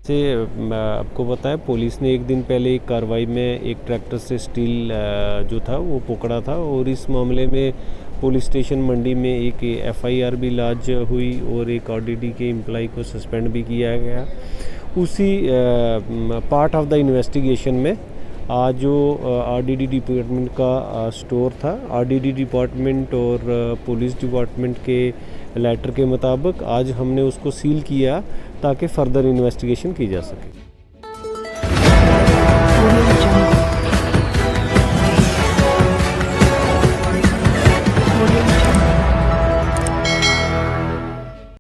से आपको पता है पुलिस ने एक दिन पहले एक कार्रवाई में एक ट्रैक्टर से स्टील जो था वो पकड़ा था और इस मामले में पुलिस स्टेशन मंडी में एक एफआईआर भी लॉन्च हुई और एक ऑडीडी के एम्प्लॉय को सस्पेंड भी किया गया। उसी पार्ट ऑफ द इन्वेस्टिगेशन में आज जो आरडीडी डिपार्टमेंट का स्टोर था, आरडीडी डिपार्टमेंट और पुलिस डिपार्टमेंट के लेटर के मुताबिक आज हमने उसको सील किया ताकि फ़र्दर इन्वेस्टिगेशन की जा सके।